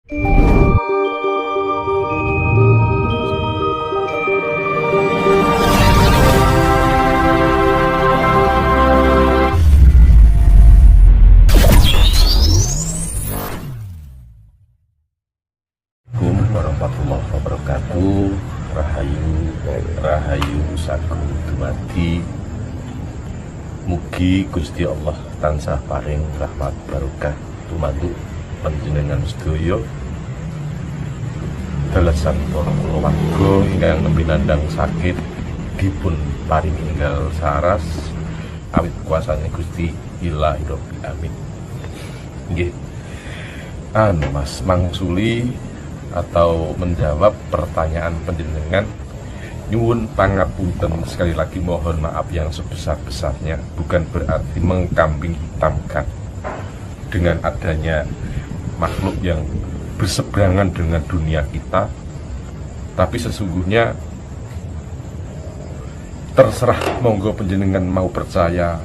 Assalamualaikum warahmatullahi wabarakatuh. Rahayu sagu dumadi. Mugi Gusti Allah tansah paring rahmat barokah tumantuk panjenengan sedaya. Dalasan para kulawarga ingkang nembe nandhang sakit dipun paring enggal saras awit kuasane Gusti Ilahi Rabbil Amin. Nggih. Mas mangsuli atau menjawab pertanyaan panjenengan, nyuwun pangapunten, sekali lagi mohon maaf yang sebesar-besarnya. Bukan berarti mengkambing hitamkan dengan adanya makhluk yang berseberangan dengan dunia kita, tapi sesungguhnya terserah, monggo panjenengan mau percaya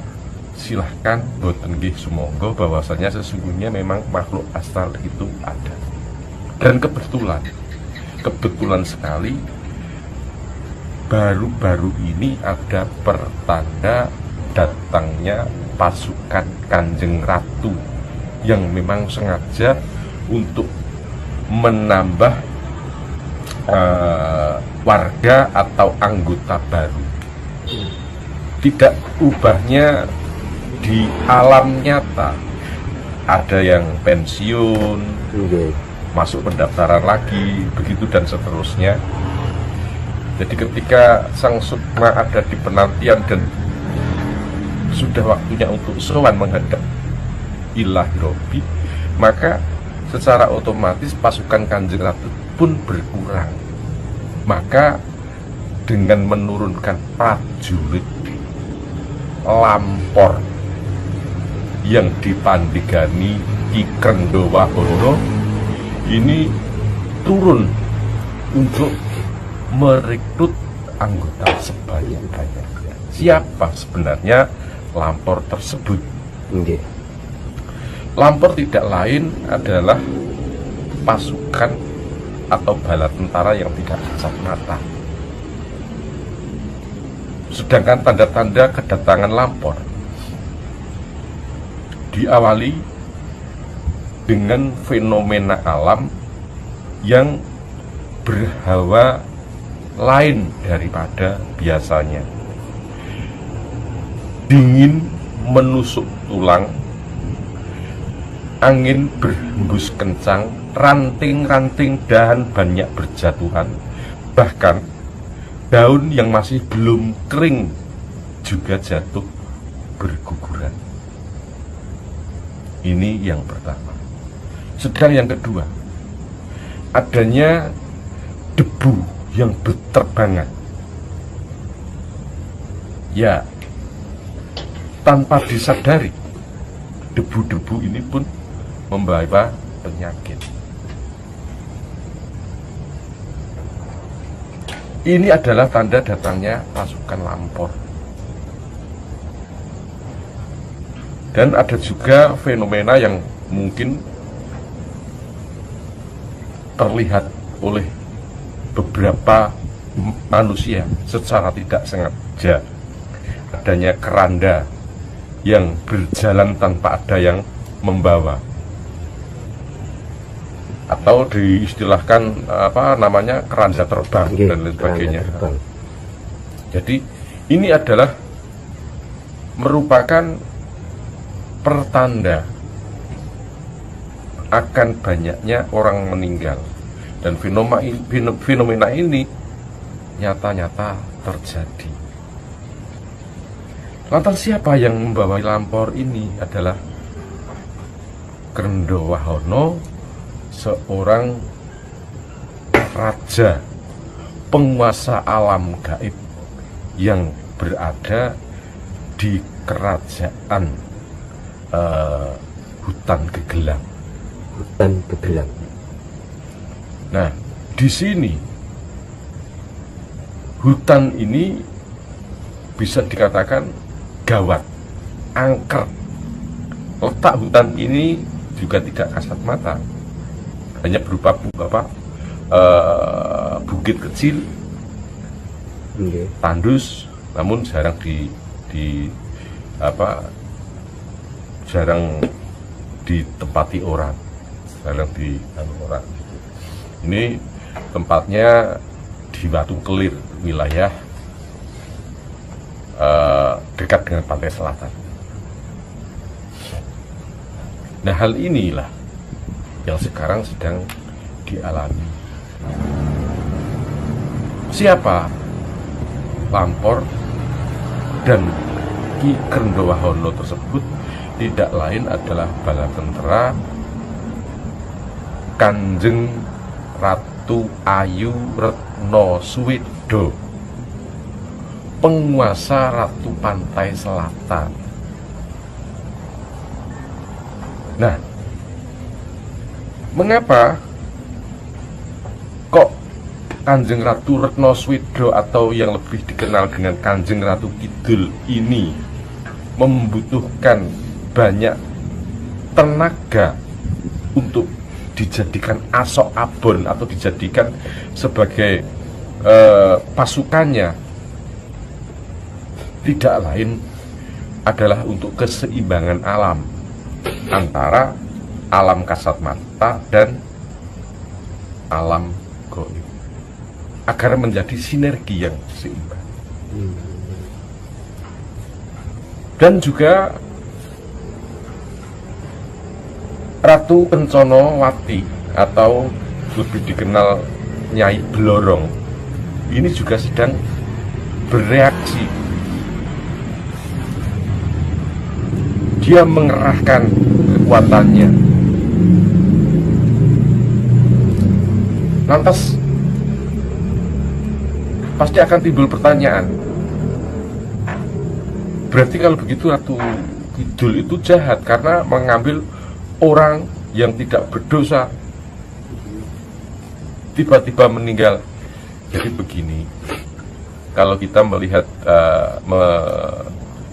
silahkan, boten nggih sumangga, bahwasanya sesungguhnya memang makhluk astral itu ada. Dan kebetulan sekali baru-baru ini ada pertanda datangnya pasukan Kanjeng Ratu yang memang sengaja untuk menambah warga atau anggota baru. Tidak ubahnya di alam nyata, ada yang pensiun, masuk pendaftaran lagi, begitu dan seterusnya. Jadi ketika Sang Sukma ada di penantian dan sudah waktunya untuk sowan menghadap Ilahi Robbi, maka secara otomatis pasukan Kanjeng Ratu pun berkurang. Maka dengan menurunkan prajurit Lampor yang dipandigani Ki Krendhawahono ini turun untuk merekrut anggota sebanyak-banyaknya. Siapa sebenarnya Lampor tersebut? Lampor tidak lain adalah pasukan atau bala tentara yang tidak kasat mata. Sedangkan tanda-tanda kedatangan Lampor diawali dengan fenomena alam yang berhawa lain daripada biasanya. Dingin menusuk tulang, angin berhembus kencang, ranting-ranting dahan banyak berjatuhan, bahkan daun yang masih belum kering juga jatuh berguguran. Ini yang pertama. Sedang yang kedua, adanya debu yang berterbangan. Ya, tanpa disadari, debu-debu ini pun membawa penyakit. Ini adalah tanda datangnya pasukan Lampor. Dan ada juga fenomena yang mungkin terlihat oleh beberapa manusia secara tidak sengaja, adanya keranda yang berjalan tanpa ada yang membawa, atau diistilahkan keranda terbang dan lain sebagainya. Jadi ini adalah merupakan pertanda akan banyaknya orang meninggal, dan fenomena ini nyata-nyata terjadi. Lantas siapa yang membawa Lampor ini? Adalah Krendhawahono, seorang raja penguasa alam gaib yang berada di kerajaan hutan Gegelang. Nah, di sini hutan ini bisa dikatakan gawat, angker. Letak hutan ini juga tidak kasat mata. hanya berupa bukit kecil, tandus, namun jarang jarang ditempati orang, jarang orang. Ini tempatnya di Watu Kelir, wilayah dekat dengan pantai selatan. Nah, hal inilah yang sekarang sedang dialami. Siapa? Lampor dan Ki Krendowahono tersebut tidak lain adalah bala tentara Kanjeng Ratu Ayu Retno Suwedo, penguasa Ratu Pantai Selatan. Nah, mengapa kok Kanjeng Ratu Retno Suwedo atau yang lebih dikenal dengan Kanjeng Ratu Kidul ini membutuhkan banyak tenaga untuk dijadikan asok abon atau dijadikan sebagai pasukannya? Tidak lain adalah untuk keseimbangan alam antara alam kasat mata dan alam gaib, agar menjadi sinergi yang seimbang. Dan juga Ratu Kencana Wati atau lebih dikenal Nyai Blorong ini juga sedang bereaksi. Dia mengerahkan kekuatannya. Lantas pasti akan timbul pertanyaan, berarti kalau begitu Ratu Kidul itu jahat karena mengambil orang yang tidak berdosa tiba-tiba meninggal. Jadi begini, kalau kita melihat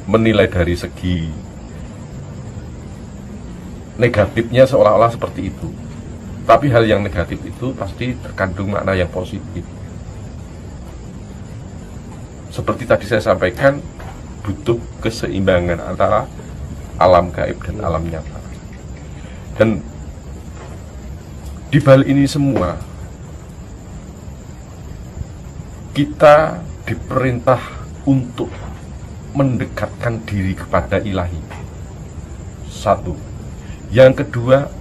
menilai dari segi negatifnya seolah-olah seperti itu, tapi hal yang negatif itu pasti terkandung makna yang positif. Seperti tadi saya sampaikan, butuh keseimbangan antara alam gaib dan alam nyata. Dan di balik ini semua kita diperintah untuk mendekatkan diri kepada ilahi. Satu. Yang kedua,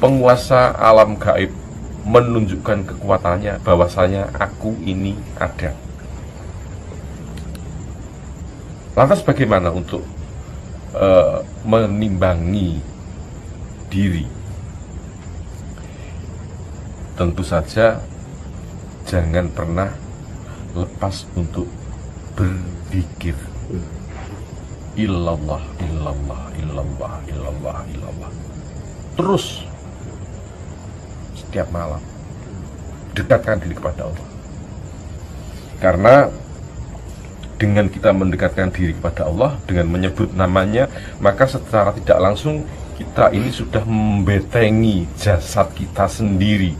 penguasa alam gaib menunjukkan kekuatannya bahwasanya aku ini ada. Lantas bagaimana untuk menimbangi diri? Tentu saja jangan pernah lepas untuk berzikir. Illallah, illallah, illallah, illallah, illallah. Terus setiap malam dekatkan diri kepada Allah. Karena dengan kita mendekatkan diri kepada Allah dengan menyebut namanya, maka secara tidak langsung kita ini sudah membetengi jasad kita sendiri.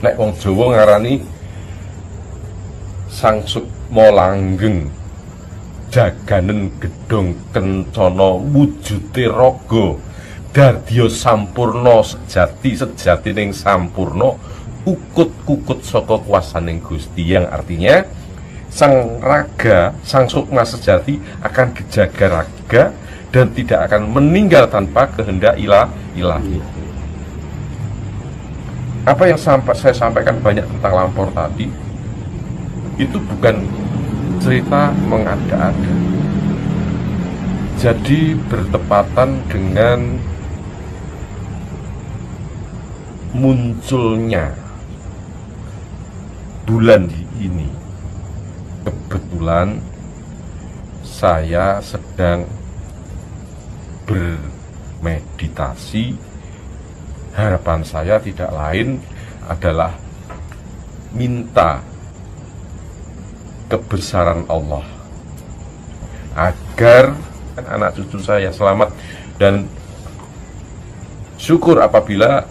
Nek wong Jawa ngarani Sangsukma Langgeng, jaganen gedhong kencana wujute raga, dadya sampurna sejati ning sampurna, ukut-kukut saka kuasaning Gusti, yang artinya sang raga, sang sukma sejati akan dijaga raga dan tidak akan meninggal tanpa kehendak ilahi. Apa yang saya sampaikan banyak tentang Lampor tadi itu bukan cerita mengada-ada. Jadi bertepatan dengan munculnya bulan ini. Kebetulan saya sedang bermeditasi. Harapan saya tidak lain adalah minta kebesaran Allah agar anak cucu saya selamat dan syukur apabila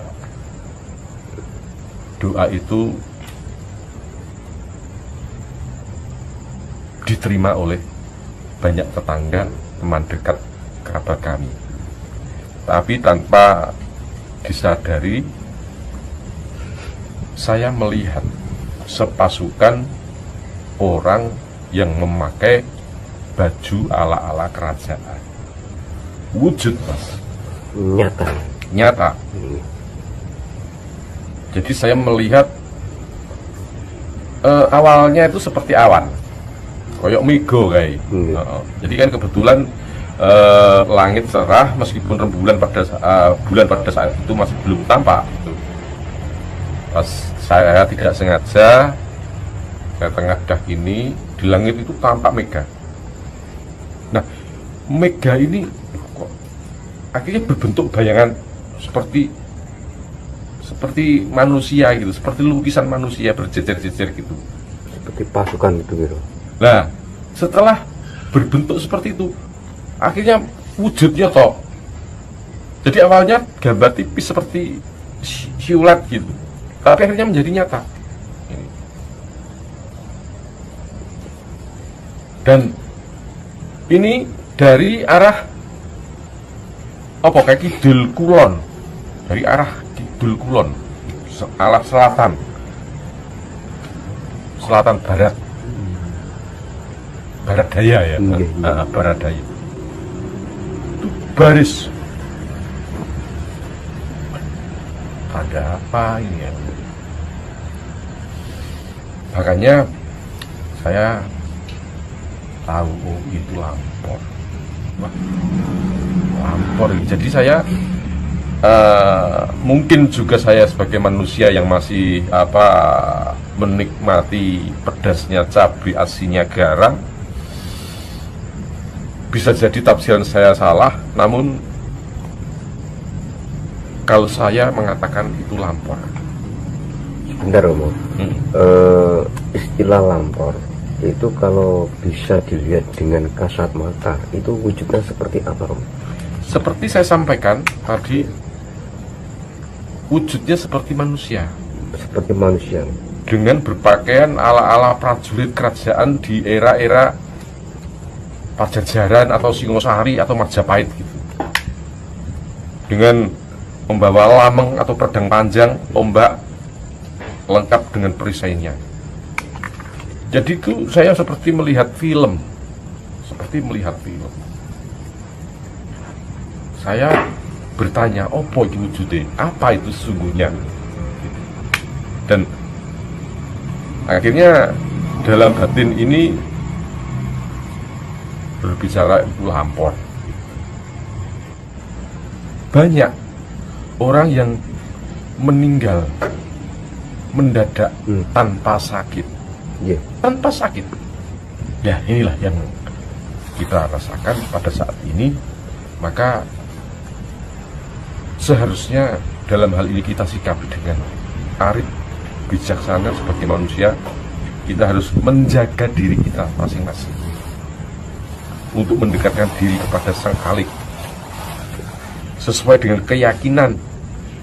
doa itu diterima oleh banyak tetangga, teman dekat, kerabat kami. Tapi tanpa disadari, saya melihat sepasukan orang yang memakai baju ala-ala kerajaan. Wujud, Mas. Nyata. Jadi saya melihat awalnya itu seperti awan, koyok migo kayak. Jadi kan kebetulan langit cerah meskipun rembulan bulan pada saat itu masih belum tampak. Pas saya tidak sengaja ke tengah dah ini, di langit itu tampak mega. Nah, mega ini kok akhirnya berbentuk bayangan seperti manusia gitu, seperti lukisan manusia berjejer-jejer gitu, seperti pasukan gitu. Nah, setelah berbentuk seperti itu, akhirnya wujudnya toh. Jadi awalnya gambar tipis seperti siulat gitu, tapi akhirnya menjadi nyata. Dan ini dari arah kayak kidul kulon, dari arah kidul kulon, arah selatan barat, barat daya ya, barat daya. Itu baris. Ada apa ini ya? Makanya saya tahu, oh itu lampor. Wah, lampor. Jadi saya mungkin juga saya sebagai manusia yang masih menikmati pedasnya cabai, asinnya garam, bisa jadi tafsiran saya salah. Namun kalau saya mengatakan itu lampor. Sebentar Romo, istilah lampor itu kalau bisa dilihat dengan kasat mata, itu wujudnya seperti apa, Romo? Seperti saya sampaikan tadi, wujudnya seperti manusia. Seperti manusia. Dengan berpakaian ala-ala prajurit kerajaan di era-era Pajajaran atau Singosari atau Majapahit gitu. Dengan membawa lameng atau pedang panjang, tombak, lengkap dengan perisainya. Jadi itu saya seperti melihat film. Saya bertanya, opo itu wujudnya? Apa itu sesungguhnya? Dan akhirnya dalam batin ini berbicara itu lampor. Banyak orang yang meninggal mendadak tanpa sakit. Tanpa sakit. Ya, inilah yang kita rasakan pada saat ini. Maka seharusnya dalam hal ini kita sikapi dengan arif, bijaksana sebagai manusia. Kita harus menjaga diri kita masing-masing untuk mendekatkan diri kepada Sang Khalik sesuai dengan keyakinan,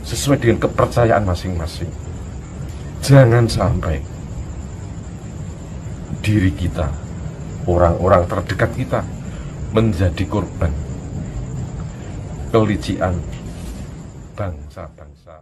sesuai dengan kepercayaan masing-masing. Jangan sampai diri kita, orang-orang terdekat kita menjadi korban kelicikan bangsa-bangsa